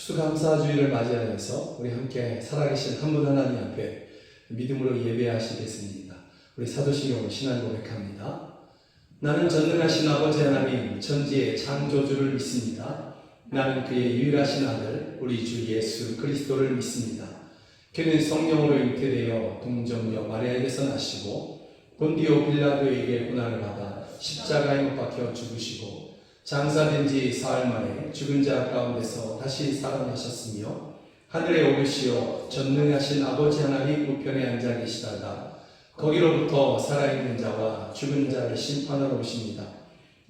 추수감사주일을 맞이하여서 우리 함께 살아계신 한 분 하나님 앞에 믿음으로 예배하시겠습니다. 우리 사도신경으로 신앙 고백합니다. 나는 전능하신 아버지 하나님 천지의 창조주를 믿습니다. 나는 그의 유일하신 아들 우리 주 예수 그리스도를 믿습니다. 그는 성령으로 잉태되어 동정녀 마리아에게서 나시고 본디오 빌라도에게 고난을 받아 십자가에 못 박혀 죽으시고 장사된 지 사흘 만에 죽은 자 가운데서 다시 살아나셨으며 하늘에 오르시어 전능하신 아버지 하나님 우편에 앉아 계시다가 거기로부터 살아있는 자와 죽은 자를 심판하러 오십니다.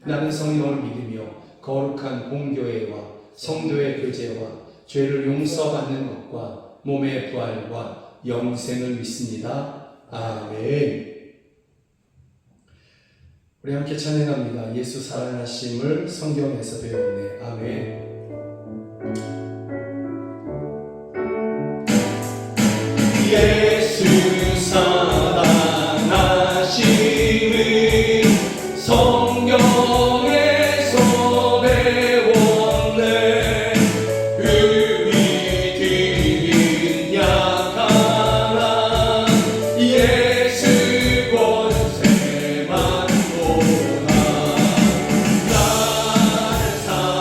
나는 성령을 믿으며 거룩한 공교회와 성도의 교제와 죄를 용서받는 것과 몸의 부활과 영생을 믿습니다. 아멘. 우리 함께 찬양합니다. 예수 살아나심을 성경에서 배웠네. 아멘. 예수 살아나심을 성경에서 배웠네. 우리들은 약하나 예수 권세만 보나. 날 사랑하신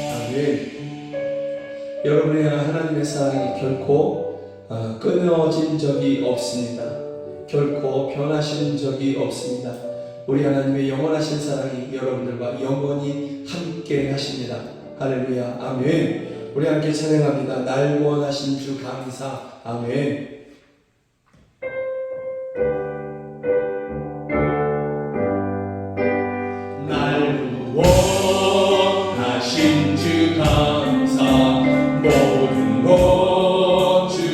날 여러분의 하나님의 사랑이 결코 끊어진 적이 없습니다. 결코 변하신 적이 없습니다. 우리 하나님의 영원하신 사랑이 여러분들과 영원히 함께 하십니다. 할렐루야. 아멘. 우리 함께 찬양합니다. 날 구원하신 주 감사. 아멘. 날 구원하신 주 감사. 모든 것 주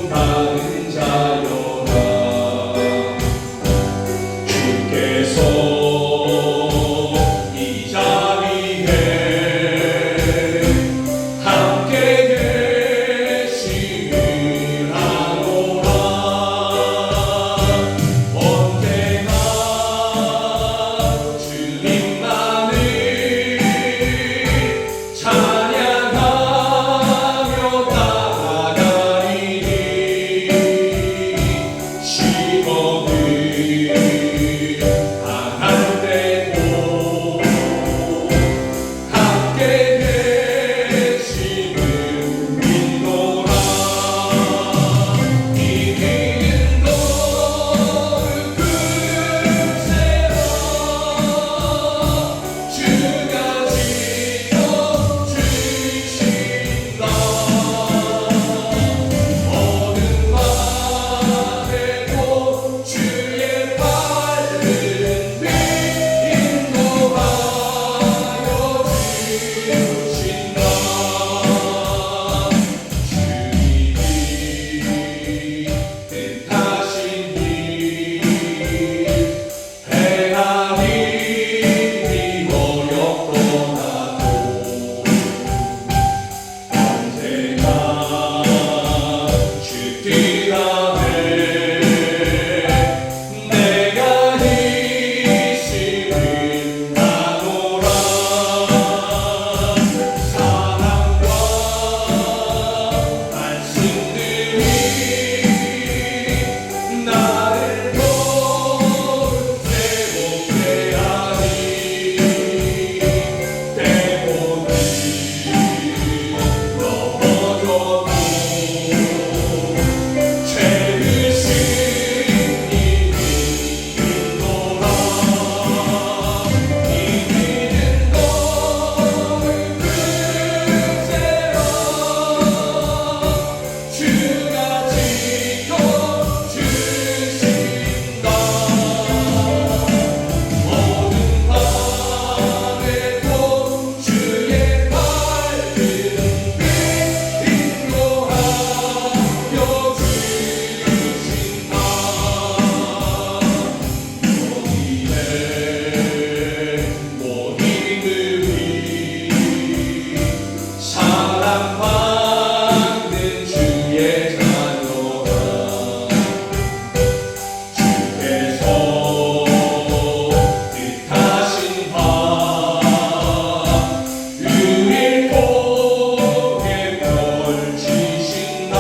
가는 자여라. 주께서 이 자리에 함께 계심을 아노라. 언제나 주님만을 찬양하며 나아가리니 시험을 당할 때도 함께 계심을 믿노라. 이 믿음도 굳세라. 주가 지켜주신다. 어느 밤에도 주의 밝은 빛 인도하여 주신다. 주님이 뜻하신 일 행하니 어렵더라도 언제나 주 뜻 안에 내가 있음을 아노라. 사랑과 말씀들이 나를 더욱 회복해 하니 때문에 넘어져도 죄를 스님이 믿노라. 이 믿음도 굳세라. 주가 지켜주신다. 어느 밤에도 주의 밝은 빛 인도하여 주신다. 너희의 모임들이 사랑받는 주의 자녀라. 주께서 뜻하신 바 우릴 통해 펼치신다.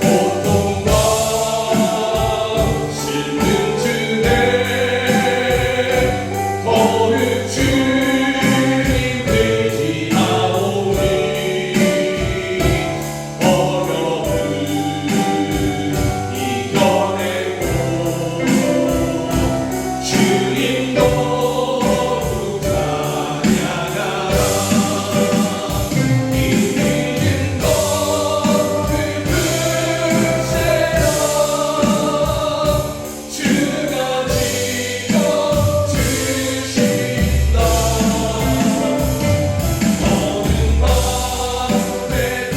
고통과 슬픔 중에 거룩 주님 의지하오니 어려움을 이겨내고 주님 너무 찬양하라. 이 믿음도 굳세라. 주가 지켜주신다. 어느 밤에도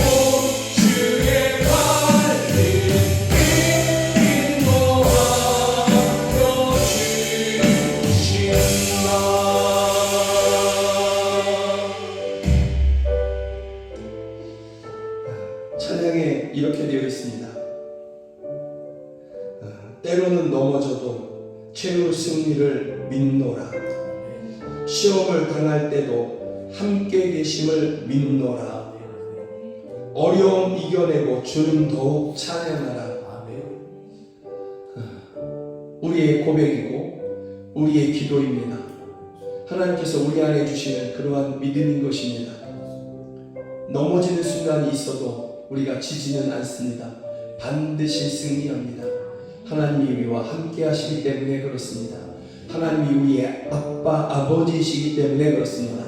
주의 밝은 빛 인도하여 주신다. 찬양에 이렇게 되어 있습니다. 때로는 넘어져도 최후 승리를 믿노라. 시험을 당할 때도 함께 계심을 믿노라. 어려움 이겨내고 주는 더욱 찬양하라. 우리의 고백이고 우리의 기도입니다. 하나님께서 우리 안에 주시는 그러한 믿음인 것입니다. 넘어지는 순간이 있어도 우리가 지지는 않습니다. 반드시 승리합니다. 하나님이 우리와 함께 하시기 때문에 그렇습니다. 하나님이 우리의 아빠, 아버지이시기 때문에 그렇습니다.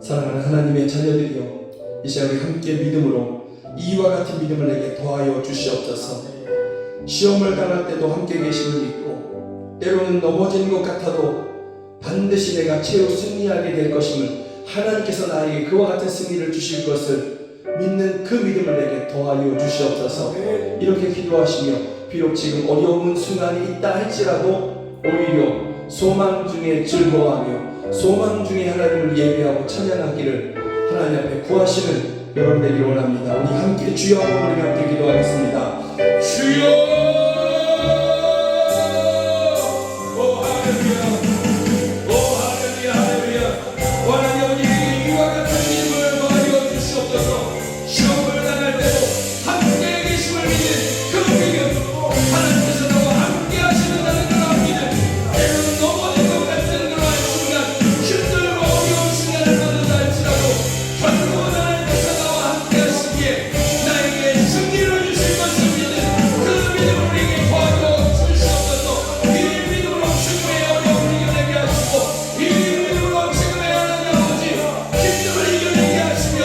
사랑하는 하나님의 자녀들이여, 이 시간 우리 함께 믿음으로 이와 같은 믿음을 내게 더하여 주시옵소서. 시험을 당할 때도 함께 계심을 믿고, 때로는 넘어지는 것 같아도 반드시 내가 최후 승리하게 될 것임을, 하나님께서 나에게 그와 같은 승리를 주실 것을 믿는 그 믿음을 내게 더하여 주시옵소서. 이렇게 기도하시며 비록 지금 어려운 순간이 있다 할지라도 오히려 소망 중에 즐거워하며 소망 중에 하나님을 예배하고 찬양하기를 하나님 앞에 구하시는 여러분 되기를 원합니다. 우리 함께 주여 한번 우리 함께 기도하겠습니다. 주여 오 할렐루야 오 할렐루야 할렐루야 원하니 우리에게 이와 같은 믿음을 더하여 주시옵소서. 시험을 당할 때도 함께 계심을 믿는 그 믿음 하나님께서 나와 함께 하시는다는 그런 믿음 때로는 넘어질 것 같은 그러한 순간 힘들고 어려운 순간을 만난다 할지라도 결국은 하나님께서 나와 함께 하시기에 나에게 승리를 주실 것을 믿는 그 믿음을 우리에게 더하여 주시옵소서. 이 믿음으로 지금의 어려움을 이겨내게 하시고 이 믿음으로 지금의 하나님 아버지 힘듦을 이겨내게 하시며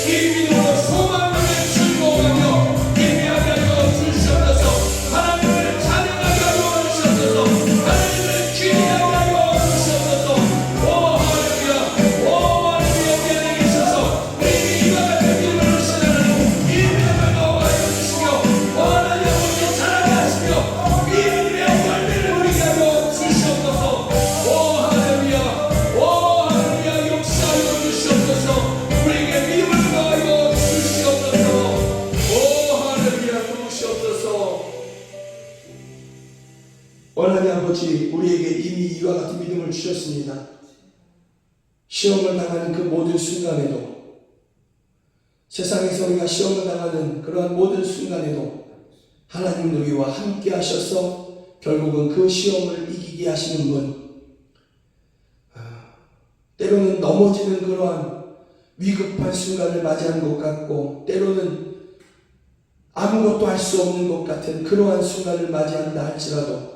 이 믿음으로 소망을 즐거워하며 예배하게 하여 주시옵소서. 하나님을 찬양하게 하여 주시옵소서. 하나님을 기대하게 하여 주시옵소서. 오 할렐루야 오 할렐루야 우리 안에 계셔서 우리에게 이와 같은 믿음을 신하는 이 믿음을 더하여 주시며 하나님 아버지 사랑해 하시며 이 믿음의 열매를 우리에게 하여 주시옵소서. 오 할렐루야 오 할렐루야 역사하여 주시옵소서. 우리에게 믿음을 더하여 주시옵소서. 오 할렐루야 주시옵소서. 하나님 아버지 우리에게 이미 이와 같은 믿음을 주셨습니다. 시험을 당하는 그 모든 순간에도 세상에서 우리가 시험을 당하는 그러한 모든 순간에도 하나님 우리와 함께 하셔서 결국은 그 시험을 이기게 하시는 분, 때로는 넘어지는 그러한 위급한 순간을 맞이하는 것 같고 때로는 아무것도 할 수 없는 것 같은 그러한 순간을 맞이한다 할지라도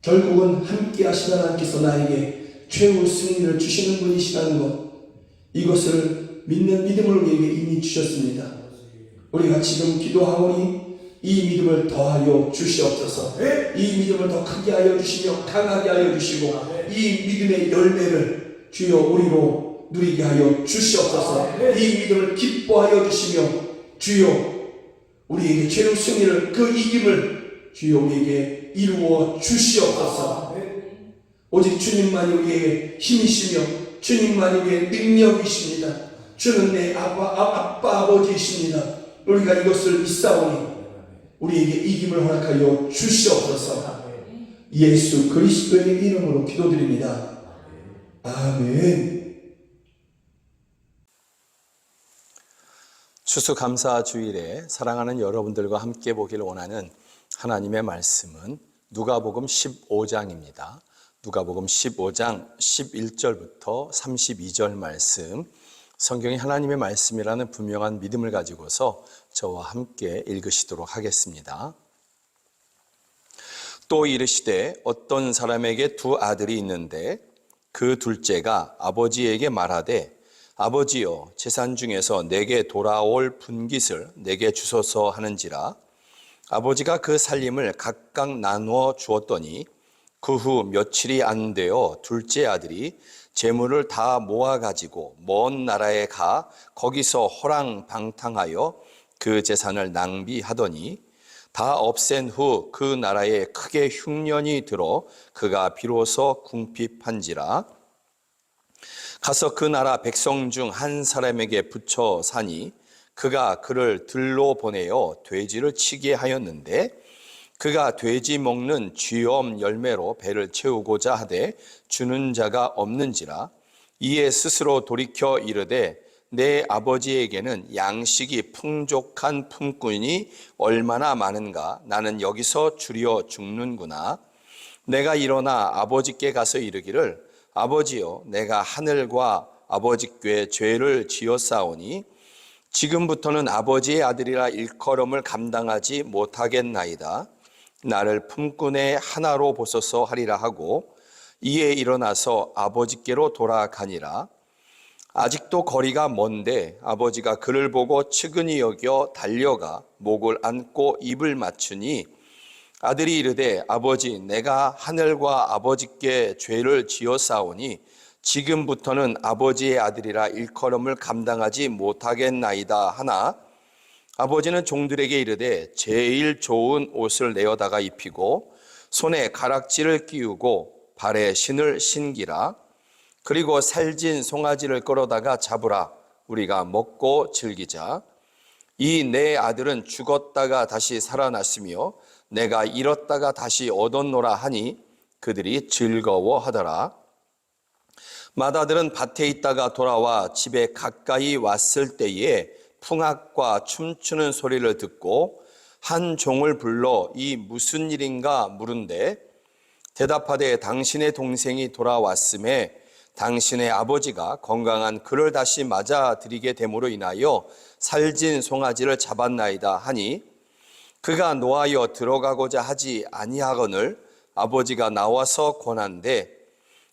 결국은 함께 하시는 하나님께서 나에게 최후 승리를 주시는 분이시라는 것, 이것을 믿는 믿음을 우리에게 이미 주셨습니다. 우리가 지금 기도하오니 이 믿음을 더하여 주시옵소서. 이 믿음을 더 크게 하여 주시며 강하게 하여 주시고 이 믿음의 열매를 주여 우리로 누리게 하여 주시옵소서. 이 믿음을 기뻐하여 주시며 주여 우리에게 최후 승리를 그 이김을 주여 우리에게 이루어 주시옵소서. 오직 주님만이 우리에게 힘이시며 주님만이 우리의 능력이십니다. 주는 내 아빠 아버지이십니다. 우리가 이것을 믿사오니 우리에게 이김을 허락하여 주시옵소서. 예수 그리스도의 이름으로 기도드립니다. 아멘. 추수감사주일에 사랑하는 여러분들과 함께 보기를 원하는 하나님의 말씀은 누가복음 15장입니다. 누가복음 15장 11절부터 32절 말씀, 성경이 하나님의 말씀이라는 분명한 믿음을 가지고서 저와 함께 읽으시도록 하겠습니다. 또 이르시되 어떤 사람에게 두 아들이 있는데 그 둘째가 아버지에게 말하되 아버지여 재산 중에서 내게 돌아올 분깃을 내게 주소서 하는지라. 아버지가 그 살림을 각각 나누어 주었더니 그 후 며칠이 안 되어 둘째 아들이 재물을 다 모아가지고 먼 나라에 가 거기서 호랑방탕하여 그 재산을 낭비하더니 다 없앤 후 그 나라에 크게 흉년이 들어 그가 비로소 궁핍한지라. 가서 그 나라 백성 중 한 사람에게 붙여 사니 그가 그를 들로 보내어 돼지를 치게 하였는데 그가 돼지 먹는 쥐엄 열매로 배를 채우고자 하되 주는 자가 없는지라. 이에 스스로 돌이켜 이르되 내 아버지에게는 양식이 풍족한 품꾼이 얼마나 많은가. 나는 여기서 주려 죽는구나. 내가 일어나 아버지께 가서 이르기를 아버지여 내가 하늘과 아버지께 죄를 지었사오니 지금부터는 아버지의 아들이라 일컬음을 감당하지 못하겠나이다. 나를 품꾼의 하나로 보소서 하리라 하고 이에 일어나서 아버지께로 돌아가니라. 아직도 거리가 먼데 아버지가 그를 보고 측은히 여겨 달려가 목을 안고 입을 맞추니 아들이 이르되 아버지 내가 하늘과 아버지께 죄를 지었사오니 지금부터는 아버지의 아들이라 일컬음을 감당하지 못하겠나이다 하나 아버지는 종들에게 이르되 제일 좋은 옷을 내어다가 입히고 손에 가락지를 끼우고 발에 신을 신기라. 그리고 살진 송아지를 끌어다가 잡으라. 우리가 먹고 즐기자. 이 내 아들은 죽었다가 다시 살아났으며 내가 잃었다가 다시 얻었노라 하니 그들이 즐거워하더라. 맏아들은 밭에 있다가 돌아와 집에 가까이 왔을 때에 풍악과 춤추는 소리를 듣고 한 종을 불러 이 무슨 일인가 물은데 대답하되 당신의 동생이 돌아왔음에 당신의 아버지가 건강한 그를 다시 맞아들이게 됨으로 인하여 살진 송아지를 잡았나이다 하니 그가 노하여 들어가고자 하지 아니하거늘 아버지가 나와서 권한대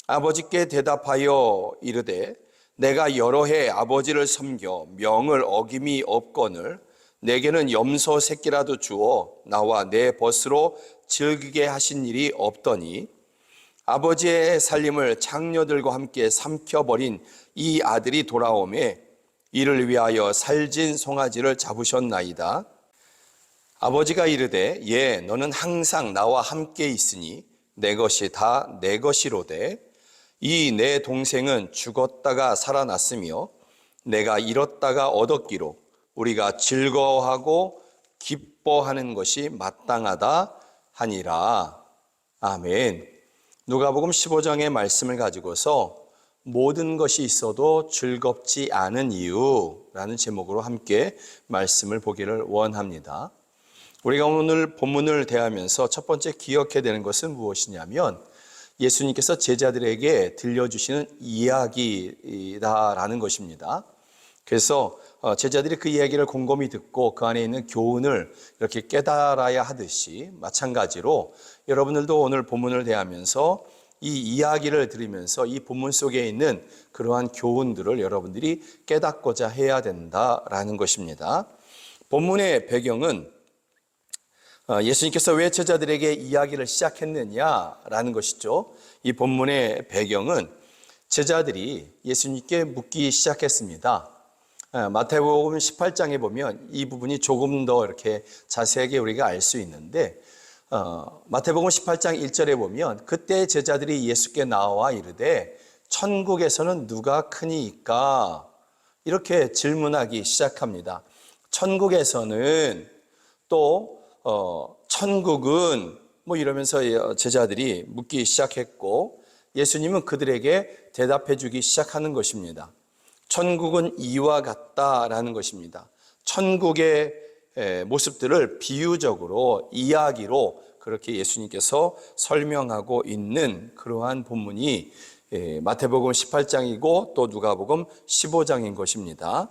아버지께 대답하여 이르되 내가 여러 해 아버지를 섬겨 명을 어김이 없거늘 내게는 염소 새끼라도 주어 나와 내 벗으로 즐기게 하신 일이 없더니 아버지의 살림을 장녀들과 함께 삼켜버린 이 아들이 돌아오매 이를 위하여 살진 송아지를 잡으셨나이다. 아버지가 이르되 예 너는 항상 나와 함께 있으니 내 것이 다 내 것이로되 이 내 동생은 죽었다가 살아났으며 내가 잃었다가 얻었기로 우리가 즐거워하고 기뻐하는 것이 마땅하다 하니라. 아멘. 누가복음 15장의 말씀을 가지고서 모든 것이 있어도 즐겁지 않은 이유라는 제목으로 함께 말씀을 보기를 원합니다. 우리가 오늘 본문을 대하면서 첫 번째 기억해야 되는 것은 무엇이냐면 예수님께서 제자들에게 들려주시는 이야기다라는 것입니다. 그래서 제자들이 그 이야기를 곰곰이 듣고 그 안에 있는 교훈을 이렇게 깨달아야 하듯이 마찬가지로 여러분들도 오늘 본문을 대하면서 이 이야기를 들으면서 이 본문 속에 있는 그러한 교훈들을 여러분들이 깨닫고자 해야 된다라는 것입니다. 본문의 배경은 예수님께서 왜 제자들에게 이야기를 시작했느냐라는 것이죠. 이 본문의 배경은 제자들이 예수님께 묻기 시작했습니다. 마태복음 18장에 보면 이 부분이 조금 더 이렇게 자세하게 우리가 알 수 있는데 마태복음 18장 1절에 보면 그때 제자들이 예수께 나와 이르되 천국에서는 누가 크니이까 이렇게 질문하기 시작합니다. 천국에서는 또 천국은 뭐 이러면서 제자들이 묻기 시작했고 예수님은 그들에게 대답해 주기 시작하는 것입니다. 천국은 이와 같다라는 것입니다. 천국의 모습들을 비유적으로 이야기로 그렇게 예수님께서 설명하고 있는 그러한 본문이 마태복음 18장이고 또 누가복음 15장인 것입니다.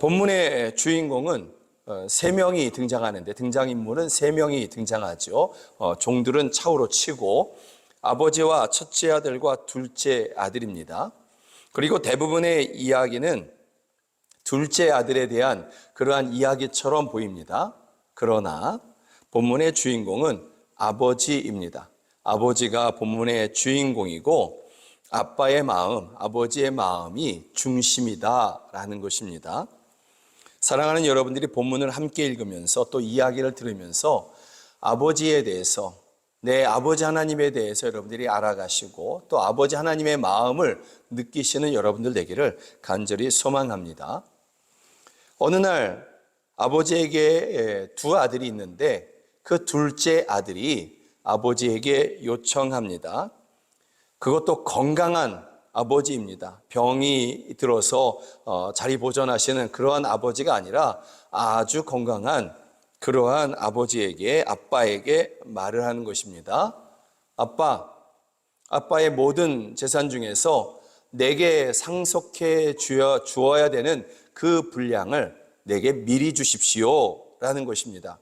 본문의 주인공은 3명이 등장하는데 등장인물은 3명이 등장하죠. 종들은 차후로 치고 아버지와 첫째 아들과 둘째 아들입니다. 그리고 대부분의 이야기는 둘째 아들에 대한 그러한 이야기처럼 보입니다. 그러나 본문의 주인공은 아버지입니다. 아버지가 본문의 주인공이고 아빠의 마음, 아버지의 마음이 중심이다라는 것입니다. 사랑하는 여러분들이 본문을 함께 읽으면서 또 이야기를 들으면서 아버지에 대해서 내 아버지 하나님에 대해서 여러분들이 알아가시고 또 아버지 하나님의 마음을 느끼시는 여러분들 되기를 간절히 소망합니다. 어느 날 아버지에게 두 아들이 있는데 그 둘째 아들이 아버지에게 요청합니다. 그것도 건강한 아버지입니다. 병이 들어서 자리 보존하시는 그러한 아버지가 아니라 아주 건강한 그러한 아버지에게 아빠에게 말을 하는 것입니다. 아빠의 모든 재산 중에서 내게 상속해 주어야 되는 그 분량을 내게 미리 주십시오 라는 것입니다.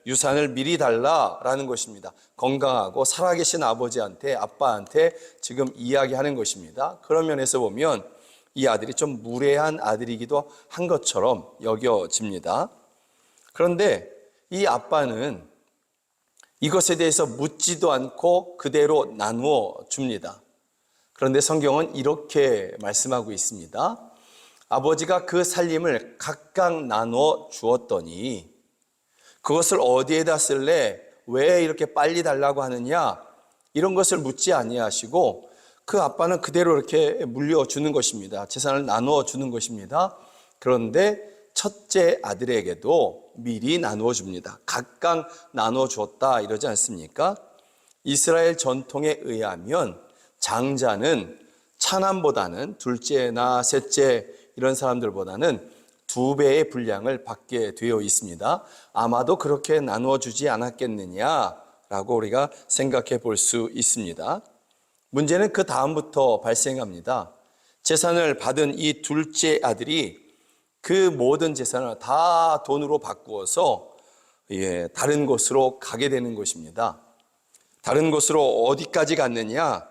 유산을 미리 달라라는 것입니다. 건강하고 살아계신 아빠한테 지금 이야기하는 것입니다. 그런 면에서 보면 이 아들이 좀 무례한 아들이기도 한 것처럼 여겨집니다. 그런데 이 아빠는 이것에 대해서 묻지도 않고 그대로 나누어 줍니다. 그런데 성경은 이렇게 말씀하고 있습니다. 아버지가 그 살림을 각각 나눠 주었더니 그것을 어디에다 쓸래? 왜 이렇게 빨리 달라고 하느냐? 이런 것을 묻지 아니하시고 그 아빠는 그대로 이렇게 물려주는 것입니다. 재산을 나누어 주는 것입니다. 그런데 첫째 아들에게도 미리 나누어 줍니다. 각각 나누어 주었다 이러지 않습니까? 이스라엘 전통에 의하면 장자는 차남보다는 둘째나 셋째 이런 사람들보다는 2배의 분량을 받게 되어 있습니다. 아마도 그렇게 나누어 주지 않았겠느냐라고 우리가 생각해 볼 수 있습니다. 문제는 그 다음부터 발생합니다. 재산을 받은 이 둘째 아들이 그 모든 재산을 다 돈으로 바꾸어서 다른 곳으로 가게 되는 것입니다. 다른 곳으로 어디까지 갔느냐?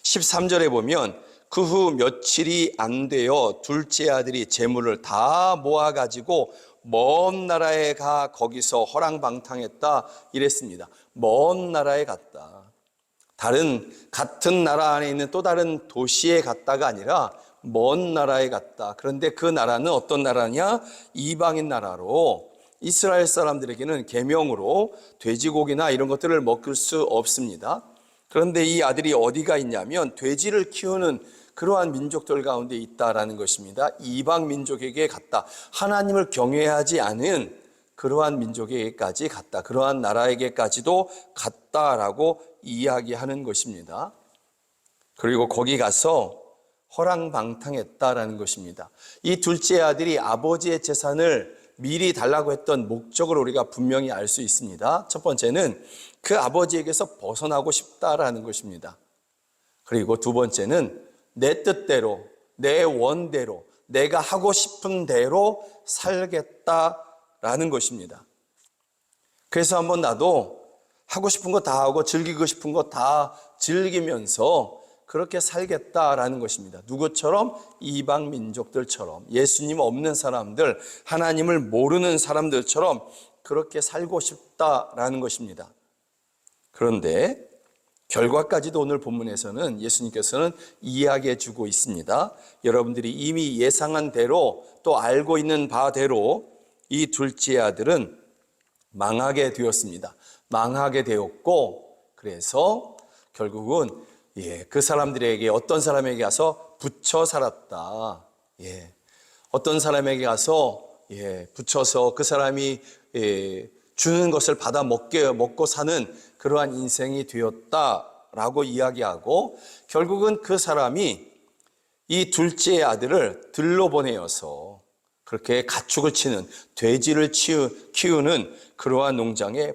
13절에 보면 그 후 며칠이 안 되어 둘째 아들이 재물을 다 모아가지고 먼 나라에 가 거기서 허랑방탕했다 이랬습니다. 먼 나라에 갔다. 같은 나라 안에 있는 또 다른 도시에 갔다가 아니라 먼 나라에 갔다. 그런데 그 나라는 어떤 나라냐? 이방인 나라로 이스라엘 사람들에게는 계명으로 돼지고기나 이런 것들을 먹을 수 없습니다. 그런데 이 아들이 어디가 있냐면 돼지를 키우는 그러한 민족들 가운데 있다라는 것입니다. 이방 민족에게 갔다. 하나님을 경외하지 않은 그러한 민족에게까지 갔다. 그러한 나라에게까지도 갔다라고 이야기하는 것입니다. 그리고 거기 가서 허랑방탕했다라는 것입니다. 이 둘째 아들이 아버지의 재산을 미리 달라고 했던 목적을 우리가 분명히 알 수 있습니다. 첫 번째는 그 아버지에게서 벗어나고 싶다라는 것입니다. 그리고 두 번째는 내 뜻대로, 내 원대로, 내가 하고 싶은 대로 살겠다라는 것입니다. 그래서 한번 나도 하고 싶은 거 다 하고 즐기고 싶은 거 다 즐기면서 그렇게 살겠다라는 것입니다. 누구처럼? 이방 민족들처럼, 예수님 없는 사람들, 하나님을 모르는 사람들처럼 그렇게 살고 싶다라는 것입니다. 그런데 결과까지도 오늘 본문에서는 예수님께서는 이야기해 주고 있습니다. 여러분들이 이미 예상한 대로 또 알고 있는 바대로 이 둘째 아들은 망하게 되었습니다. 망하게 되었고, 그래서 결국은 그 사람들에게 어떤 사람에게 가서 붙여 살았다. 어떤 사람에게 가서 붙여서 그 사람이 주는 것을 받아 먹고 사는 그러한 인생이 되었다라고 이야기하고, 결국은 그 사람이 이 둘째 아들을 들로 보내어서 그렇게 가축을 치는, 돼지를 키우는 그러한 농장에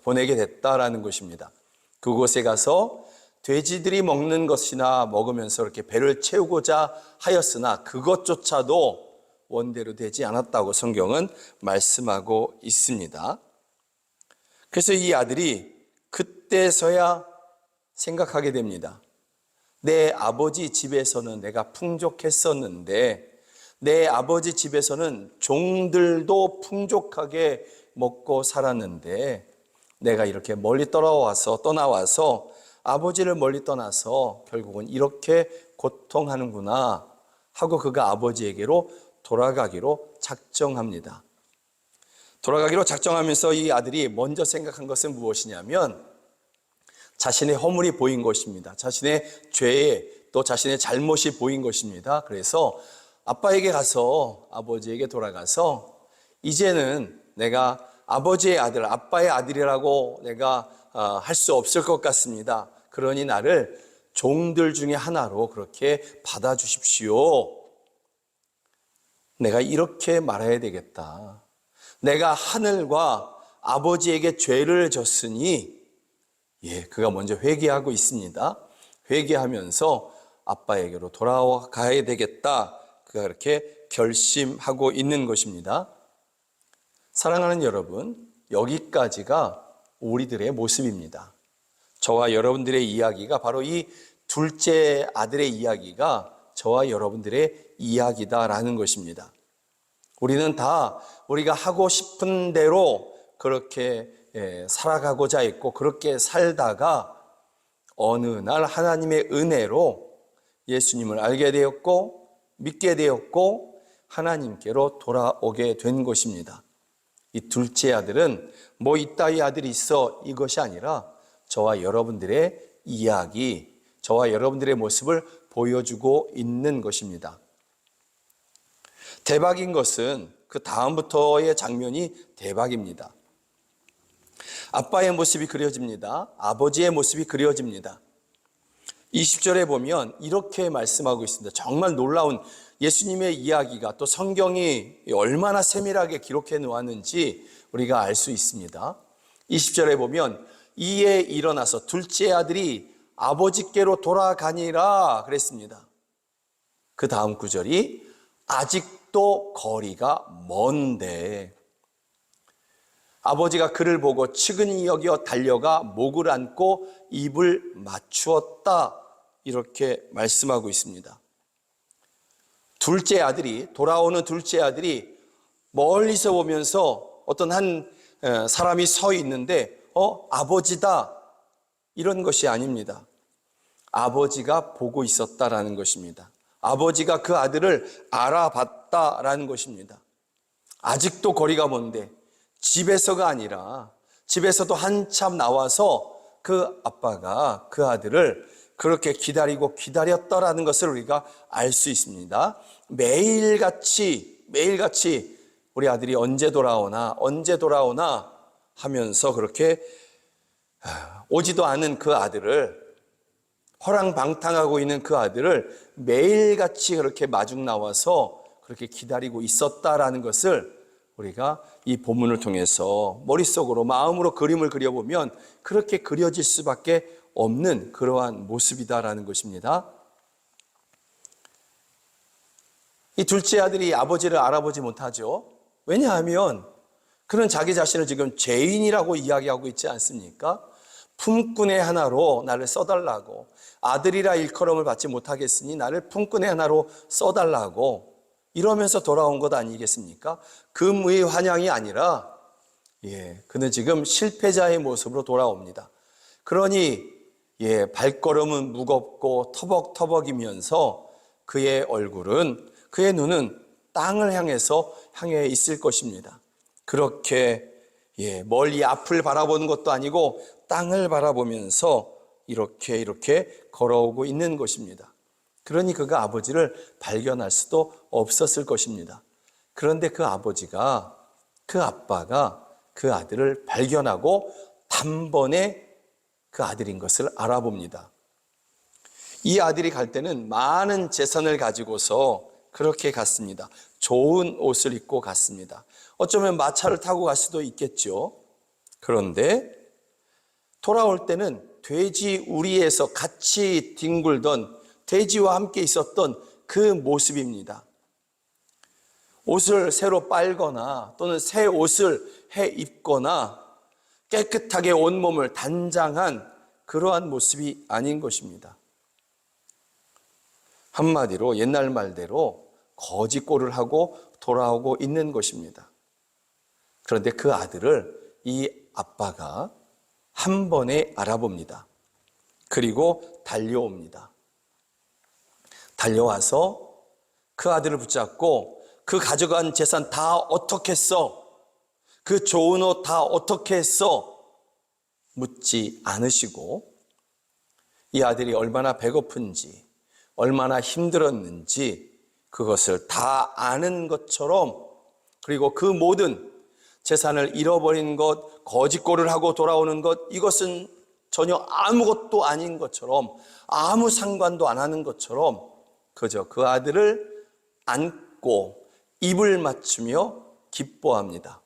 보내게 됐다라는 것입니다. 그곳에 가서 돼지들이 먹는 것이나 먹으면서 이렇게 배를 채우고자 하였으나 그것조차도 원대로 되지 않았다고 성경은 말씀하고 있습니다. 그래서 이 아들이 그때서야 생각하게 됩니다. 내 아버지 집에서는 내가 풍족했었는데, 내 아버지 집에서는 종들도 풍족하게 먹고 살았는데, 내가 이렇게 멀리 떠나와서 아버지를 멀리 떠나서 결국은 이렇게 고통하는구나 하고 그가 아버지에게로 돌아가기로 작정합니다. 돌아가기로 작정하면서 이 아들이 먼저 생각한 것은 무엇이냐면 자신의 허물이 보인 것입니다. 자신의 죄에 또 자신의 잘못이 보인 것입니다. 그래서 아빠에게 가서, 아버지에게 돌아가서 이제는 내가 아버지의 아들, 아빠의 아들이라고 내가 할 수 없을 것 같습니다. 그러니 나를 종들 중에 하나로 그렇게 받아주십시오. 내가 이렇게 말해야 되겠다. 내가 하늘과 아버지에게 죄를 졌으니, 그가 먼저 회개하고 있습니다. 회개하면서 아빠에게로 돌아가야 되겠다. 그가 그렇게 결심하고 있는 것입니다. 사랑하는 여러분, 여기까지가 우리들의 모습입니다. 저와 여러분들의 이야기가 바로 이 둘째 아들의 이야기가 저와 여러분들의 이야기다라는 것입니다. 우리는 다 우리가 하고 싶은 대로 그렇게 살아가고자 했고, 그렇게 살다가 어느 날 하나님의 은혜로 예수님을 알게 되었고 믿게 되었고 하나님께로 돌아오게 된 것입니다. 이 둘째 아들은 뭐 이따위 아들이 있어 이것이 아니라 저와 여러분들의 이야기, 저와 여러분들의 모습을 보여주고 있는 것입니다. 대박인 것은 그 다음부터의 장면이 대박입니다. 아빠의 모습이 그려집니다. 아버지의 모습이 그려집니다. 20절에 보면 이렇게 말씀하고 있습니다. 정말 놀라운 예수님의 이야기가 또 성경이 얼마나 세밀하게 기록해 놓았는지 우리가 알 수 있습니다. 20절에 보면 이에 일어나서 둘째 아들이 아버지께로 돌아가니라 그랬습니다. 그 다음 구절이 아직도 거리가 먼데 아버지가 그를 보고 측은히 여겨 달려가 목을 안고 입을 맞추었다 이렇게 말씀하고 있습니다. 돌아오는 둘째 아들이 멀리서 보면서 어떤 한 사람이 서 있는데 아버지다 이런 것이 아닙니다. 아버지가 보고 있었다라는 것입니다. 아버지가 그 아들을 알아봤다라는 것입니다. 아직도 거리가 먼데 집에서가 아니라 집에서도 한참 나와서 그 아빠가 그 아들을 그렇게 기다렸다라는 것을 우리가 알 수 있습니다. 매일같이 우리 아들이 언제 돌아오나 하면서 그렇게 오지도 않은 그 아들을 허랑방탕하고 있는 그 아들을 매일같이 그렇게 마중 나와서 그렇게 기다리고 있었다라는 것을 우리가 이 본문을 통해서 머릿속으로 마음으로 그림을 그려보면 그렇게 그려질 수밖에 없는 그러한 모습이다라는 것입니다. 이 둘째 아들이 아버지를 알아보지 못하죠. 왜냐하면 그는 자기 자신을 지금 죄인이라고 이야기하고 있지 않습니까? 품꾼의 하나로 나를 써달라고, 아들이라 일컬음을 받지 못하겠으니 나를 품꾼의 하나로 써달라고 이러면서 돌아온 것 아니겠습니까? 금의 환영이 아니라 그는 지금 실패자의 모습으로 돌아옵니다. 그러니 발걸음은 무겁고 터벅터벅이면서 그의 눈은 땅을 향해 있을 것입니다. 그렇게 멀리 앞을 바라보는 것도 아니고 땅을 바라보면서 이렇게 걸어오고 있는 것입니다. 그러니 그가 아버지를 발견할 수도 없었을 것입니다. 그런데 그 아빠가 그 아들을 발견하고 단번에 그 아들인 것을 알아봅니다. 이 아들이 갈 때는 많은 재산을 가지고서 그렇게 갔습니다. 좋은 옷을 입고 갔습니다. 어쩌면 마차를 타고 갈 수도 있겠죠. 그런데 돌아올 때는 돼지 우리에서 같이 뒹굴던 돼지와 함께 있었던 그 모습입니다. 옷을 새로 빨거나 또는 새 옷을 해 입거나 깨끗하게 온몸을 단장한 그러한 모습이 아닌 것입니다. 한마디로 옛날 말대로 거지꼴을 하고 돌아오고 있는 것입니다. 그런데 그 아들을 이 아빠가 한 번에 알아봅니다. 그리고 달려옵니다. 달려와서 그 아들을 붙잡고 그 가져간 재산 다 어떻게 했어? 그 좋은 옷 다 어떻게 했어? 묻지 않으시고 이 아들이 얼마나 배고픈지 얼마나 힘들었는지 그것을 다 아는 것처럼, 그리고 그 모든 재산을 잃어버린 것, 거짓골을 하고 돌아오는 것, 이것은 전혀 아무것도 아닌 것처럼, 아무 상관도 안 하는 것처럼 그저 그 아들을 안고 입을 맞추며 기뻐합니다.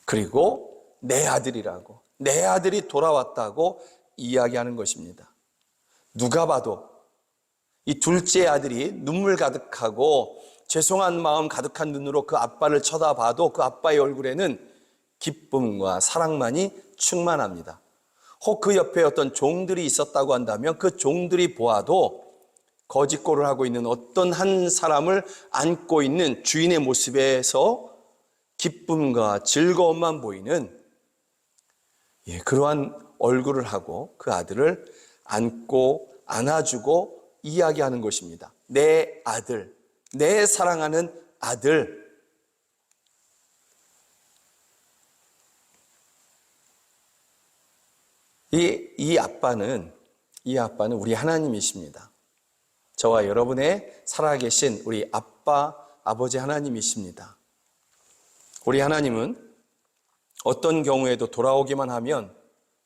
그리고 내 아들이라고, 내 아들이 돌아왔다고 이야기하는 것입니다. 누가 봐도 이 둘째 아들이 눈물 가득하고 죄송한 마음 가득한 눈으로 그 아빠를 쳐다봐도 그 아빠의 얼굴에는 기쁨과 사랑만이 충만합니다. 혹 그 옆에 어떤 종들이 있었다고 한다면 그 종들이 보아도 거짓골을 하고 있는 어떤 한 사람을 안고 있는 주인의 모습에서 기쁨과 즐거움만 보이는 그러한 얼굴을 하고 그 아들을 안고 안아주고 이야기하는 것입니다. 내 아들, 내 사랑하는 아들. 이 아빠는 우리 하나님이십니다. 저와 여러분의 살아계신 우리 아빠, 아버지 하나님이십니다. 우리 하나님은 어떤 경우에도 돌아오기만 하면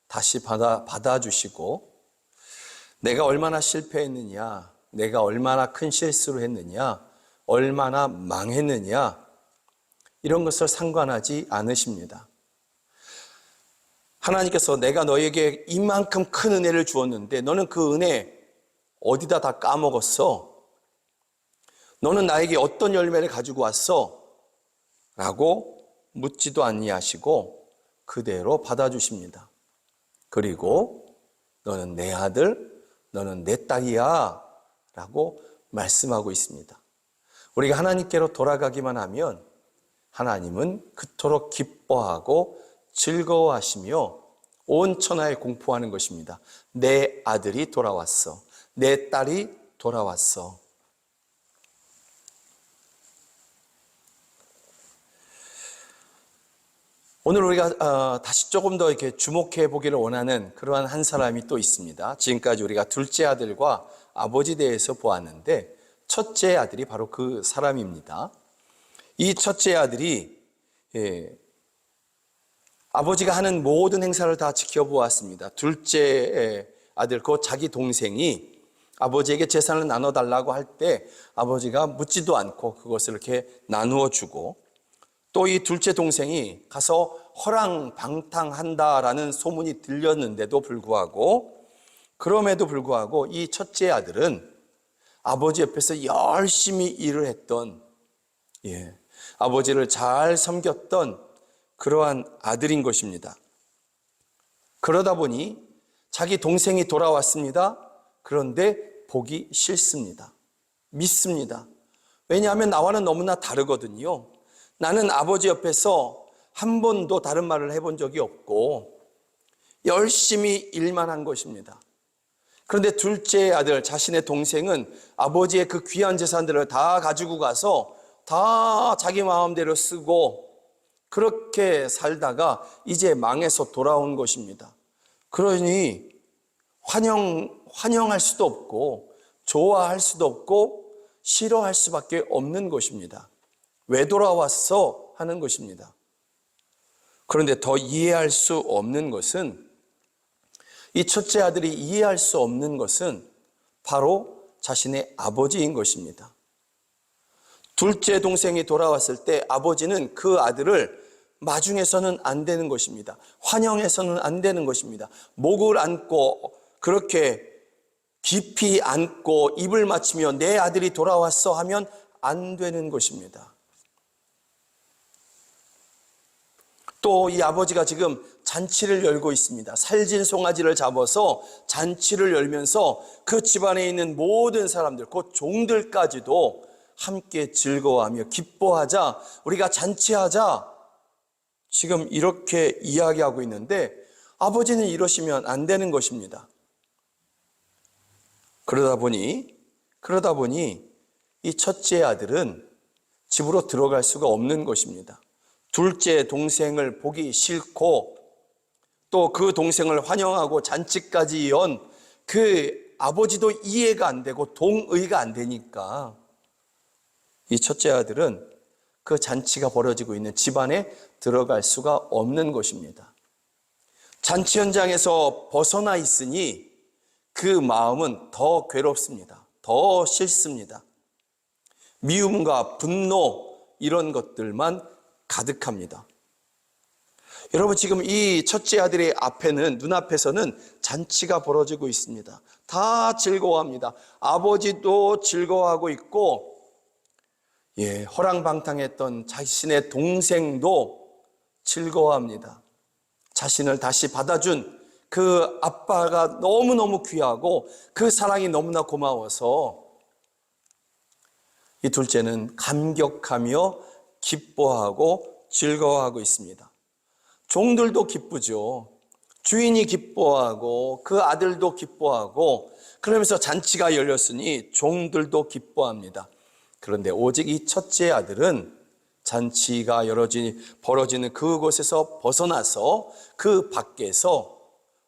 다시 받아주시고, 내가 얼마나 실패했느냐, 내가 얼마나 큰 실수를 했느냐, 얼마나 망했느냐, 이런 것을 상관하지 않으십니다. 하나님께서 내가 너에게 이만큼 큰 은혜를 주었는데 너는 그 은혜 어디다 다 까먹었어? 너는 나에게 어떤 열매를 가지고 왔어? 라고 묻지도 아니하시고 그대로 받아주십니다. 그리고 너는 내 아들, 너는 내 딸이야 라고 말씀하고 있습니다. 우리가 하나님께로 돌아가기만 하면 하나님은 그토록 기뻐하고 즐거워하시며 온 천하에 공포하는 것입니다. 내 아들이 돌아왔어. 내 딸이 돌아왔어. 오늘 우리가 다시 조금 더 이렇게 주목해 보기를 원하는 그러한 한 사람이 또 있습니다. 지금까지 우리가 둘째 아들과 아버지 대해서 보았는데 첫째 아들이 바로 그 사람입니다. 이 첫째 아들이 아버지가 하는 모든 행사를 다 지켜보았습니다. 둘째 아들, 그 자기 동생이 아버지에게 재산을 나눠달라고 할 때 아버지가 묻지도 않고 그것을 이렇게 나누어 주고, 또 이 둘째 동생이 가서 허랑방탕한다라는 소문이 들렸는데도 불구하고, 그럼에도 불구하고 이 첫째 아들은 아버지 옆에서 열심히 일을 했던, 아버지를 잘 섬겼던 그러한 아들인 것입니다. 그러다 보니 자기 동생이 돌아왔습니다. 그런데 보기 싫습니다. 믿습니다. 왜냐하면 나와는 너무나 다르거든요. 나는 아버지 옆에서 한 번도 다른 말을 해본 적이 없고 열심히 일만 한 것입니다. 그런데 둘째 아들, 자신의 동생은 아버지의 그 귀한 재산들을 다 가지고 가서 다 자기 마음대로 쓰고 그렇게 살다가 이제 망해서 돌아온 것입니다. 그러니 환영할 수도 없고 좋아할 수도 없고 싫어할 수밖에 없는 것입니다. 왜 돌아왔어? 하는 것입니다. 그런데 더 이해할 수 없는 것은, 이 첫째 아들이 이해할 수 없는 것은 바로 자신의 아버지인 것입니다. 둘째 동생이 돌아왔을 때 아버지는 그 아들을 마중해서는 안 되는 것입니다. 환영해서는 안 되는 것입니다. 목을 안고 그렇게 깊이 안고 입을 맞추며 내 아들이 돌아왔어 하면 안 되는 것입니다. 또 이 아버지가 지금 잔치를 열고 있습니다. 살진 송아지를 잡아서 잔치를 열면서 그 집안에 있는 모든 사람들, 곧 종들까지도 함께 즐거워하며 기뻐하자, 우리가 잔치하자, 지금 이렇게 이야기하고 있는데 아버지는 이러시면 안 되는 것입니다. 그러다 보니 이 첫째 아들은 집으로 들어갈 수가 없는 것입니다. 둘째 동생을 보기 싫고 또 그 동생을 환영하고 잔치까지 연 그 아버지도 이해가 안 되고 동의가 안 되니까 이 첫째 아들은 그 잔치가 벌어지고 있는 집안에 들어갈 수가 없는 것입니다. 잔치 현장에서 벗어나 있으니 그 마음은 더 괴롭습니다. 더 싫습니다. 미움과 분노, 이런 것들만 가득합니다. 여러분, 지금 이 첫째 아들의 앞에는, 눈앞에서는 잔치가 벌어지고 있습니다. 다 즐거워합니다. 아버지도 즐거워하고 있고, 허랑방탕했던 자신의 동생도 즐거워합니다. 자신을 다시 받아준 그 아빠가 너무너무 귀하고 그 사랑이 너무나 고마워서 이 둘째는 감격하며 기뻐하고 즐거워하고 있습니다. 종들도 기쁘죠. 주인이 기뻐하고 그 아들도 기뻐하고 그러면서 잔치가 열렸으니 종들도 기뻐합니다. 그런데 오직 이 첫째 아들은 잔치가 벌어지는 그곳에서 벗어나서 그 밖에서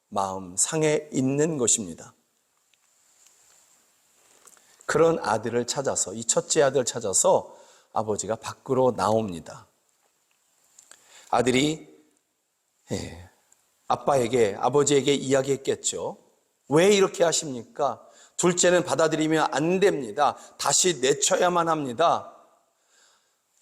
마음 상해 있는 것입니다. 그런 아들을 찾아서, 이 첫째 아들을 찾아서 아버지가 밖으로 나옵니다. 아들이 아버지에게 이야기했겠죠. 왜 이렇게 하십니까? 둘째는 받아들이면 안 됩니다. 다시 내쳐야만 합니다.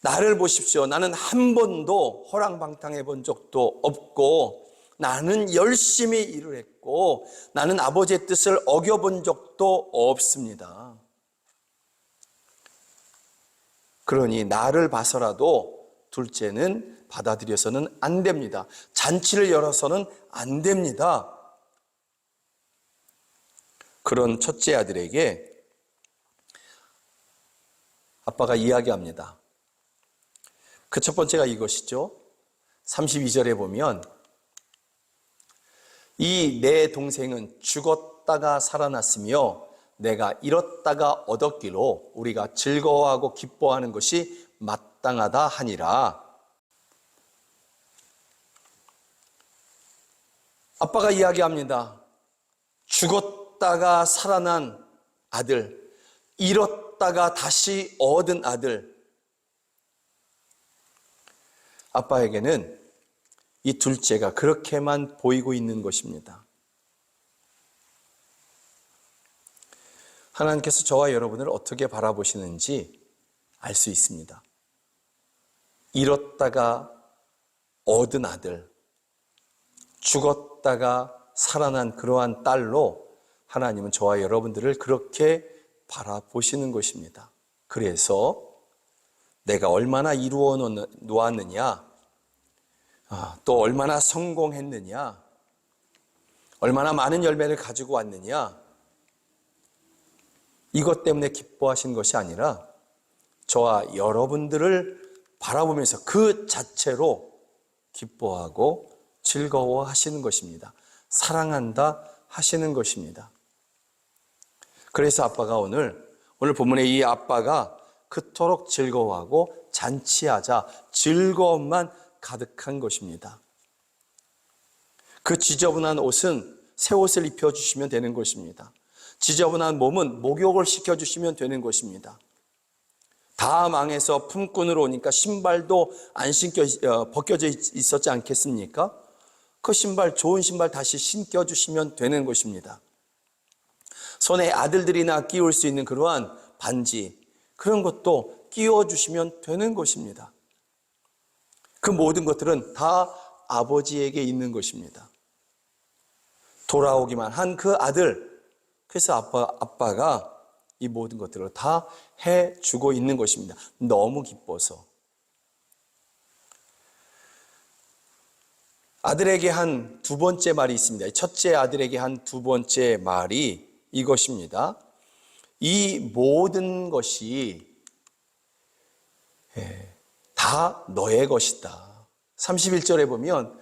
나를 보십시오. 나는 한 번도 허랑방탕해 본 적도 없고 나는 열심히 일을 했고 나는 아버지의 뜻을 어겨본 적도 없습니다. 그러니 나를 봐서라도 둘째는 받아들여서는 안 됩니다. 잔치를 열어서는 안 됩니다. 그런 첫째 아들에게 아빠가 이야기합니다. 그 첫 번째가 이것이죠. 32절에 보면 이 내 동생은 죽었다가 살아났으며 내가 잃었다가 얻었기로 우리가 즐거워하고 기뻐하는 것이 마땅하다 하니라. 아빠가 이야기합니다. 죽었다가 살아난 아들, 잃었다가 다시 얻은 아들. 아빠에게는 이 둘째가 그렇게만 보이고 있는 것입니다. 하나님께서 저와 여러분을 어떻게 바라보시는지 알 수 있습니다. 잃었다가 얻은 아들, 죽었다가 살아난 그러한 딸로 하나님은 저와 여러분들을 그렇게 바라보시는 것입니다. 그래서 내가 얼마나 이루어 놓았느냐, 또 얼마나 성공했느냐, 얼마나 많은 열매를 가지고 왔느냐, 이것 때문에 기뻐하신 것이 아니라 저와 여러분들을 바라보면서 그 자체로 기뻐하고 즐거워하시는 것입니다. 사랑한다 하시는 것입니다. 그래서 아빠가 오늘 본문에 이 아빠가 그토록 즐거워하고 잔치하자 즐거움만 가득한 것입니다. 그 지저분한 옷은 새 옷을 입혀주시면 되는 것입니다. 지저분한 몸은 목욕을 시켜주시면 되는 것입니다. 다 망해서 품꾼으로 오니까 신발도 안 벗겨져 있었지 않겠습니까? 그 신발, 좋은 신발 다시 신겨주시면 되는 것입니다. 손에 아들들이나 끼울 수 있는 그러한 반지, 그런 것도 끼워주시면 되는 것입니다. 그 모든 것들은 다 아버지에게 있는 것입니다. 돌아오기만 한 그 아들, 그래서 아빠가 이 모든 것들을 다 해주고 있는 것입니다. 너무 기뻐서. 아들에게 한 두 번째 말이 있습니다. 첫째 아들에게 한 두 번째 말이 이것입니다. 이 모든 것이 다 너의 것이다. 31절에 보면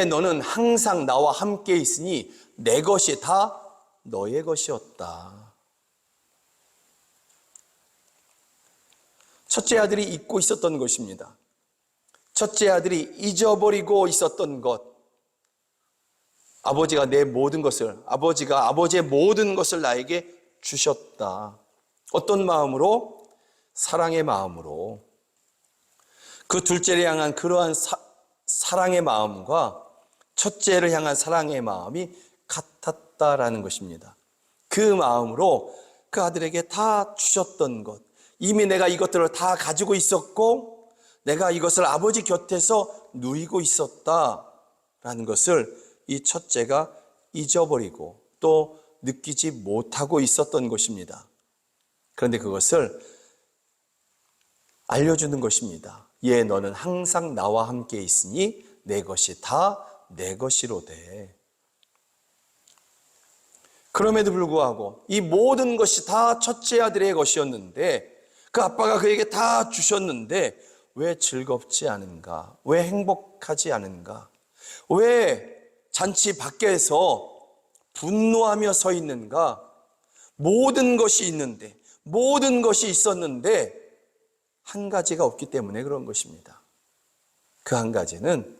너는 항상 나와 함께 있으니 내 것이 다 너의 것이었다. 첫째 아들이 잊고 있었던 것입니다. 첫째 아들이 잊어버리고 있었던 것. 아버지가 아버지가 아버지의 모든 것을 나에게 주셨다. 어떤 마음으로? 사랑의 마음으로. 그 둘째를 향한 그러한 사랑의 마음과 첫째를 향한 사랑의 마음이 같았다라는 것입니다. 그 마음으로 그 아들에게 다 주셨던 것, 이미 내가 이것들을 다 가지고 있었고 내가 이것을 아버지 곁에서 누리고 있었다라는 것을 이 첫째가 잊어버리고 또 느끼지 못하고 있었던 것입니다. 그런데 그것을 알려주는 것입니다. 너는 항상 나와 함께 있으니 내 것이 다 내 것이로되. 그럼에도 불구하고 이 모든 것이 다 첫째 아들의 것이었는데 그 아빠가 그에게 다 주셨는데 왜 즐겁지 않은가? 왜 행복하지 않은가? 왜 잔치 밖에서 분노하며 서 있는가? 모든 것이 있는데, 모든 것이 있었는데 한 가지가 없기 때문에 그런 것입니다. 그 한 가지는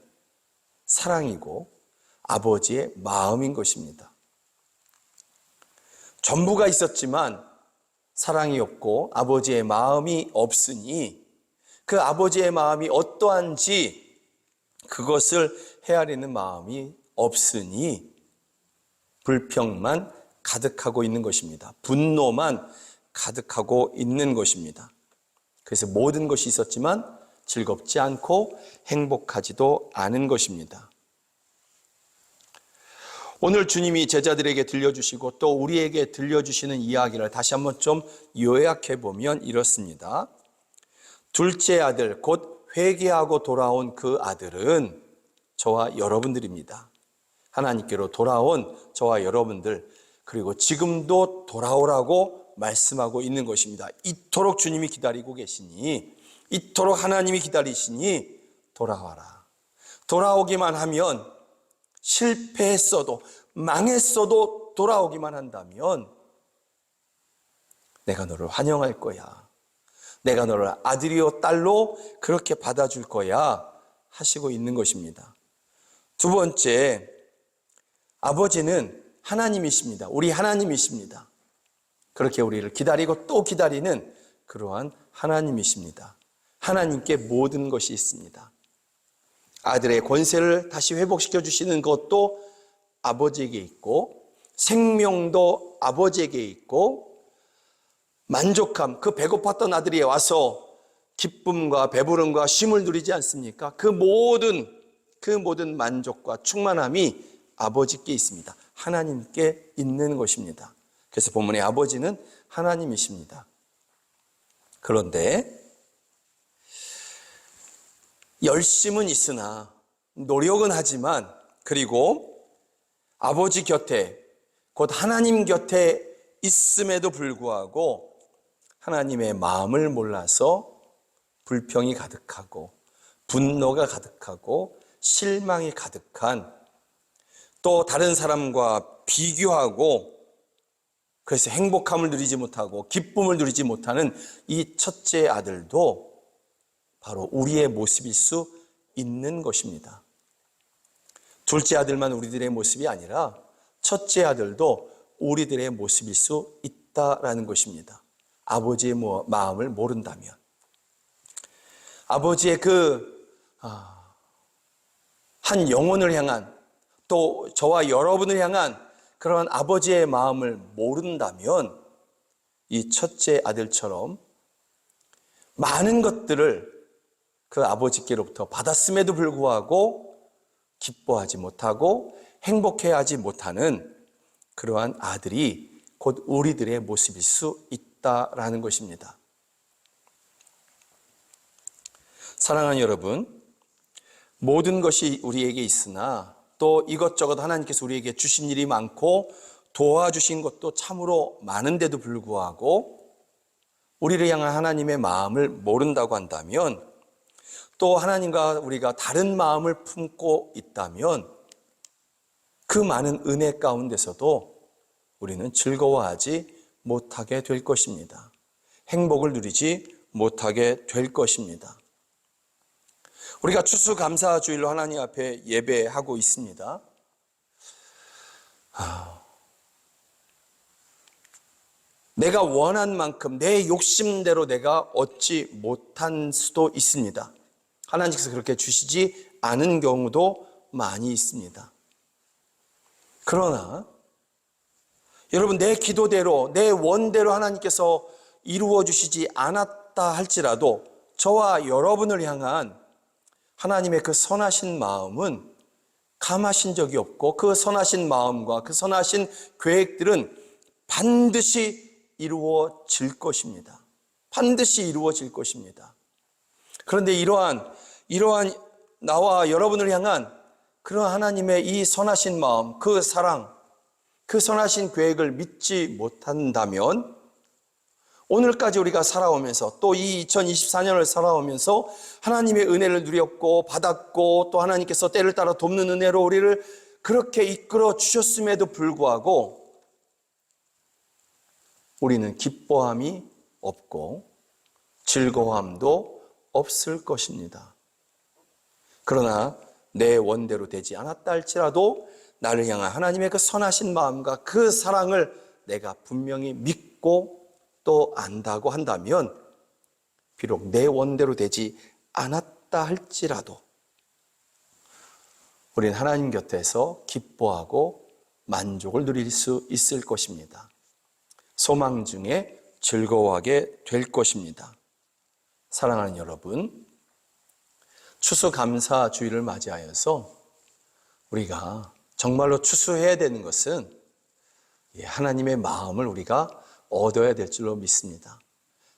사랑이고 아버지의 마음인 것입니다. 전부가 있었지만 사랑이 없고 아버지의 마음이 없으니 그 아버지의 마음이 어떠한지 그것을 헤아리는 마음이 없으니 불평만 가득하고 있는 것입니다. 분노만 가득하고 있는 것입니다. 그래서 모든 것이 있었지만 즐겁지 않고 행복하지도 않은 것입니다. 오늘 주님이 제자들에게 들려주시고 또 우리에게 들려주시는 이야기를 다시 한번 좀 요약해 보면 이렇습니다. 둘째 아들, 곧 회개하고 돌아온 그 아들은 저와 여러분들입니다. 하나님께로 돌아온 저와 여러분들, 그리고 지금도 돌아오라고 말씀하고 있는 것입니다. 이토록 주님이 기다리고 계시니, 이토록 하나님이 기다리시니 돌아와라. 돌아오기만 하면, 실패했어도 망했어도 돌아오기만 한다면 내가 너를 환영할 거야. 내가 너를 아들이요 딸로 그렇게 받아줄 거야 하시고 있는 것입니다. 두 번째, 아버지는 하나님이십니다. 우리 하나님이십니다. 그렇게 우리를 기다리고 또 기다리는 그러한 하나님이십니다. 하나님께 모든 것이 있습니다. 아들의 권세를 다시 회복시켜 주시는 것도 아버지에게 있고, 생명도 아버지에게 있고, 만족함, 그 배고팠던 아들이 와서 기쁨과 배부름과 쉼을 누리지 않습니까? 그 모든 만족과 충만함이 아버지께 있습니다. 하나님께 있는 것입니다. 그래서 본문의 아버지는 하나님이십니다. 그런데 열심은 있으나, 노력은 하지만, 그리고 아버지 곁에, 곧 하나님 곁에 있음에도 불구하고 하나님의 마음을 몰라서 불평이 가득하고 분노가 가득하고 실망이 가득한, 또 다른 사람과 비교하고 그래서 행복함을 누리지 못하고 기쁨을 누리지 못하는 이 첫째 아들도 바로 우리의 모습일 수 있는 것입니다. 둘째 아들만 우리들의 모습이 아니라 첫째 아들도 우리들의 모습일 수 있다라는 것입니다. 아버지의 마음을 모른다면, 아버지의 한 영혼을 향한, 또 저와 여러분을 향한 그러한 아버지의 마음을 모른다면 이 첫째 아들처럼 많은 것들을 그 아버지께로부터 받았음에도 불구하고 기뻐하지 못하고 행복해하지 못하는 그러한 아들이 곧 우리들의 모습일 수 있다라는 것입니다. 사랑하는 여러분, 모든 것이 우리에게 있으나 또 이것저것 하나님께서 우리에게 주신 일이 많고 도와주신 것도 참으로 많은데도 불구하고 우리를 향한 하나님의 마음을 모른다고 한다면, 또 하나님과 우리가 다른 마음을 품고 있다면 그 많은 은혜 가운데서도 우리는 즐거워하지 못하게 될 것입니다. 행복을 누리지 못하게 될 것입니다. 우리가 추수감사주일로 하나님 앞에 예배하고 있습니다. 내가 원한 만큼 내 욕심대로 내가 얻지 못한 수도 있습니다. 하나님께서 그렇게 주시지 않은 경우도 많이 있습니다. 그러나 여러분, 내 기도대로 내 원대로 하나님께서 이루어 주시지 않았다 할지라도 저와 여러분을 향한 하나님의 그 선하신 마음은 감하신 적이 없고, 그 선하신 마음과 그 선하신 계획들은 반드시 이루어질 것입니다. 반드시 이루어질 것입니다. 그런데 이러한 나와 여러분을 향한 그런 하나님의 이 선하신 마음, 그 사랑, 그 선하신 계획을 믿지 못한다면 오늘까지 우리가 살아오면서, 또 이 2024년을 살아오면서 하나님의 은혜를 누렸고 받았고, 또 하나님께서 때를 따라 돕는 은혜로 우리를 그렇게 이끌어 주셨음에도 불구하고 우리는 기뻐함이 없고 즐거움도 없을 것입니다. 그러나 내 원대로 되지 않았다 할지라도 나를 향한 하나님의 그 선하신 마음과 그 사랑을 내가 분명히 믿고 또 안다고 한다면 비록 내 원대로 되지 않았다 할지라도 우리는 하나님 곁에서 기뻐하고 만족을 누릴 수 있을 것입니다. 소망 중에 즐거워하게 될 것입니다. 사랑하는 여러분, 추수감사주의를 맞이하여서 우리가 정말로 추수해야 되는 것은 하나님의 마음을 우리가 얻어야 될 줄로 믿습니다.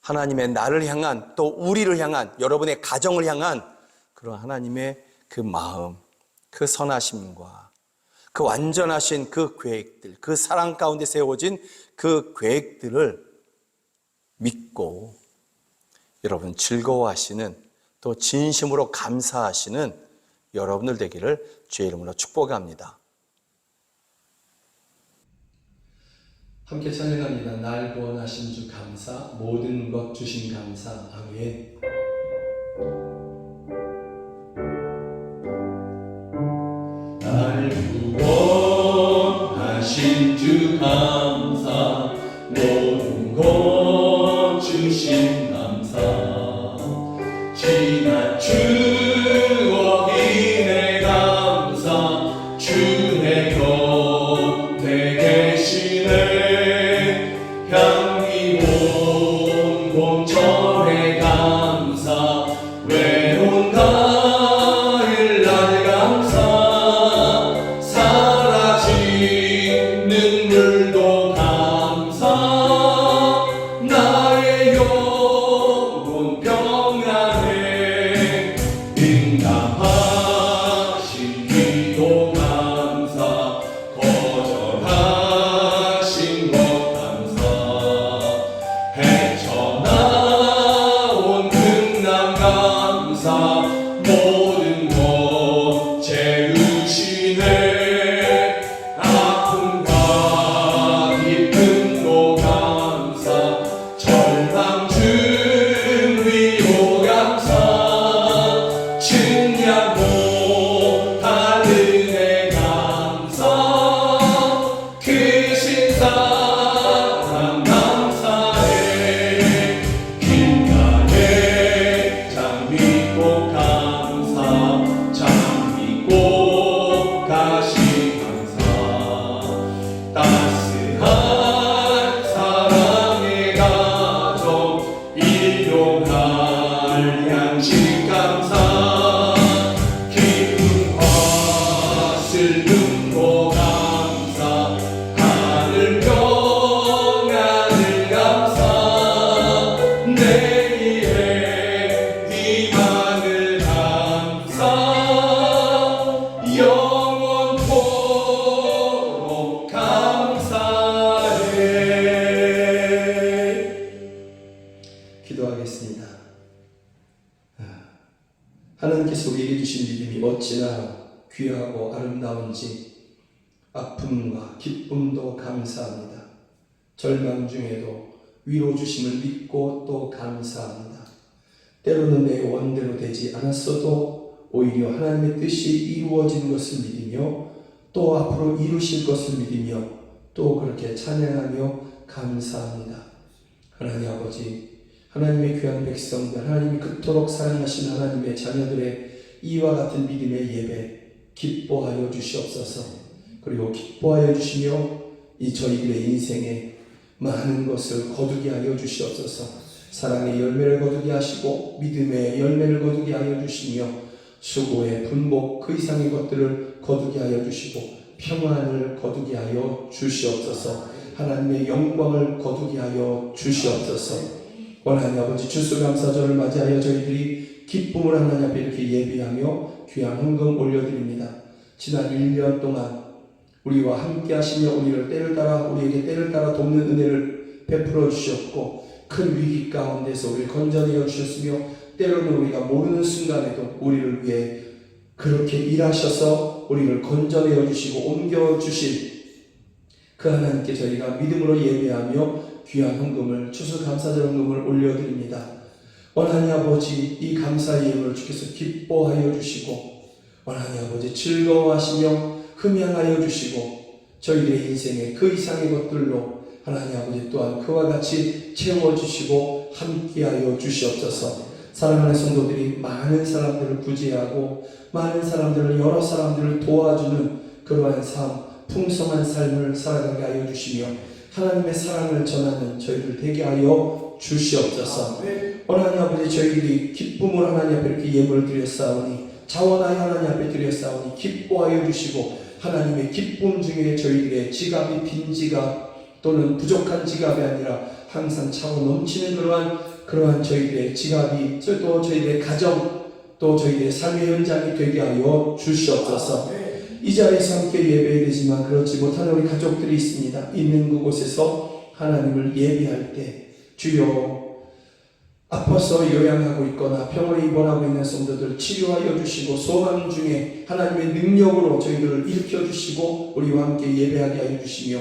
하나님의 나를 향한 또 우리를 향한 여러분의 가정을 향한 그런 하나님의 그 마음, 그 선하심과 그 완전하신 그 계획들, 그 사랑 가운데 세워진 그 계획들을 믿고 여러분 즐거워하시는 또 진심으로 감사하시는 여러분들 되기를 주의 이름으로 축복합니다. 함께 찬양합니다. 날 구원하신 주 감사, 모든 것 주신 감사. 아멘. 날 구원하신 주 감사, 모든 것 주신 감사. 지난 추억이 내 감사, 주 내 곁에 계시네. 향기 온 봄철의 감사, 외로운 가을 날 감사, 사라진 눈물도 감사. 나의 영혼 평안해, 응답하신 기도 감사, 거절하신 것 감사. 헤쳐나온 극남 감사, 모든 것 채우시네. 아픔과 기쁨도 감사, 절망 중 위로 감사. 측량 못할 은혜 감사, 크신 사랑 감사해. 길가에 장미꽃 감사, 장미꽃 가시 감사. 따스한 사랑의 가정, 일용할 양식 감사. 기쁨과 슬픔도 감사, 하늘 평안을 감사. 내일의 희망을 감사, 영원토록 감사해. 기도하겠습니다. 하나님께서 우리에게 주신 믿음이 어찌나 귀하고 아름다운지 아픔과 기쁨도 감사합니다. 절망 중에도 위로 주심을 믿고 또 감사합니다. 때로는 내 원대로 되지 않았어도 오히려 하나님의 뜻이 이루어지는 것을 믿으며 또 앞으로 이루실 것을 믿으며 또 그렇게 찬양하며 감사합니다. 하나님 아버지, 하나님의 귀한 백성들, 하나님이 그토록 사랑하신 하나님의 자녀들의 이와 같은 믿음의 예배 기뻐하여 주시옵소서. 그리고 기뻐하여 주시며 이 저희들의 인생에 많은 것을 거두게 하여 주시옵소서. 사랑의 열매를 거두게 하시고 믿음의 열매를 거두게 하여 주시며 수고의 분복 그 이상의 것들을 거두게 하여 주시고 평안을 거두게 하여 주시옵소서. 하나님의 영광을 거두게 하여 주시옵소서. 하나님 아버지, 추수감사절을 맞이하여 저희들이 기쁨을 하나님 앞에 이렇게 예배하며 귀한 헌금 올려드립니다. 지난 1년 동안 우리와 함께 하시며 우리를 우리에게 때를 따라 돕는 은혜를 베풀어 주셨고 큰 위기 가운데서 우리를 건져내어 주셨으며 때로는 우리가 모르는 순간에도 우리를 위해 그렇게 일하셔서 우리를 건져내어 주시고 옮겨 주신 그 하나님께 저희가 믿음으로 예배하며 귀한 헌금을 추수감사절 헌금을 올려드립니다. 원하니 아버지 이 감사의 예물을 주께서 기뻐하여 주시고 원하니 아버지 즐거워하시며 흠양하여 주시고 저희들의 인생에 그 이상의 것들로 하나님 아버지 또한 그와 같이 채워주시고 함께하여 주시옵소서. 사랑하는 성도들이 많은 사람들을 구제하고 많은 사람들을 여러 사람들을 도와주는 그러한 삶, 풍성한 삶을 살아가게 하여 주시며 하나님의 사랑을 전하는 저희들 되게 하여 주시옵소서. 하나님 아버지 저희들이 기쁨을 하나님 앞에 이렇게 예물을 드렸사오니 자원하여 하나님 앞에 드렸사오니 기뻐하여 주시고 하나님의 기쁨 중에 저희들의 지갑이 빈 지갑 또는 부족한 지갑이 아니라 항상 차고 넘치는 그러한 저희들의 지갑이 또 저희들의 가정 또 저희들의 삶의 현장이 되게 하여 주시옵소서. 이 자리에서 함께 예배해야 되지만 그렇지 못하는 우리 가족들이 있습니다. 있는 그곳에서 하나님을 예배할 때 주여 아파서 요양하고 있거나 병원에 입원하고 있는 성도들 치료하여 주시고 소망 중에 하나님의 능력으로 저희들을 일으켜 주시고 우리와 함께 예배하게 하여 주시며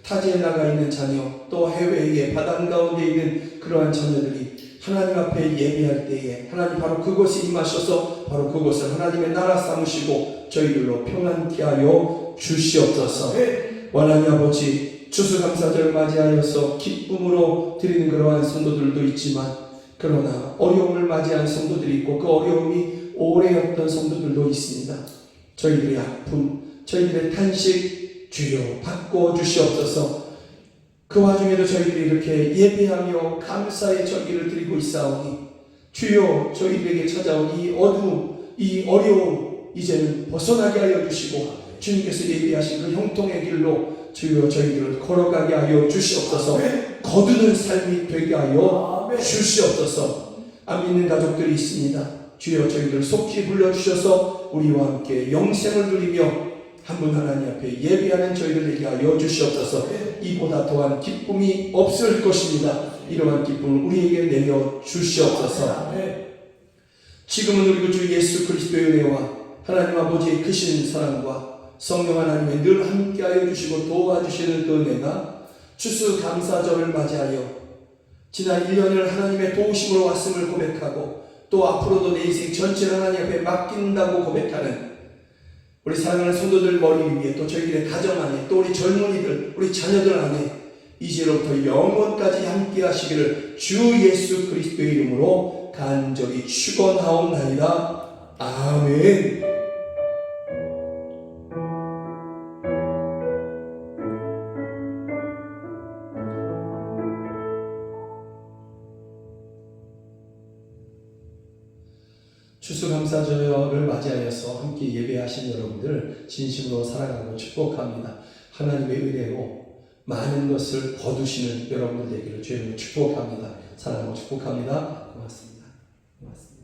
타지에 나가 있는 자녀 또 해외에 바다 가운데 있는 그러한 자녀들이 하나님 앞에 예배할 때에 하나님 바로 그곳에 임하셔서 바로 그곳을 하나님의 나라 삼으시고 저희들로 평안케 하여 주시옵소서. 원하니 아버지 추수감사절 맞이하여서 기쁨으로 드리는 그러한 성도들도 있지만 그러나 어려움을 맞이한 성도들이 있고 그 어려움이 오래였던 성도들도 있습니다. 저희들의 아픔, 저희들의 탄식 주여 바꿔주시옵소서. 그 와중에도 저희들이 이렇게 예배하며 감사의 절기를 드리고 있사오니 주여 저희들에게 찾아온 이 어두움, 이 어려움 이제는 벗어나게 하여 주시고 주님께서 예비하신 그 형통의 길로 주여 저희들을 걸어가게 하여 주시옵소서. 거두는 삶이 되게 하여 주시옵소서. 안 믿는 가족들이 있습니다. 주여 저희들 속히 불러주셔서 우리와 함께 영생을 누리며 한 분 하나님 앞에 예배하는 저희들에게 하여 주시옵소서. 이보다 더한 기쁨이 없을 것입니다. 이러한 기쁨을 우리에게 내려 주시옵소서. 지금은 우리 주 예수 그리스도의 은혜와 하나님 아버지의 크신 사랑과 성령 하나님의 늘 함께하여 주시고 도와주시는 그 은혜가 추수감사절을 맞이하여 지난 1년을 하나님의 도우심으로 왔음을 고백하고 또 앞으로도 내 인생 전체를 하나님 앞에 맡긴다고 고백하는 우리 사랑하는 성도들 머리 위에 또 저희들의 가정 안에 또 우리 젊은이들 우리 자녀들 안에 이제로부터 영원까지 함께 하시기를 주 예수 그리스도의 이름으로 간절히 축원하옵나이다. 아멘. 추수감사절을 맞이하여서 함께 예배하신 여러분들 진심으로 사랑하고 축복합니다. 하나님의 은혜로 많은 것을 거두시는 여러분들 되기를 주님으로 축복합니다. 사랑하고 축복합니다. 고맙습니다. 고맙습니다.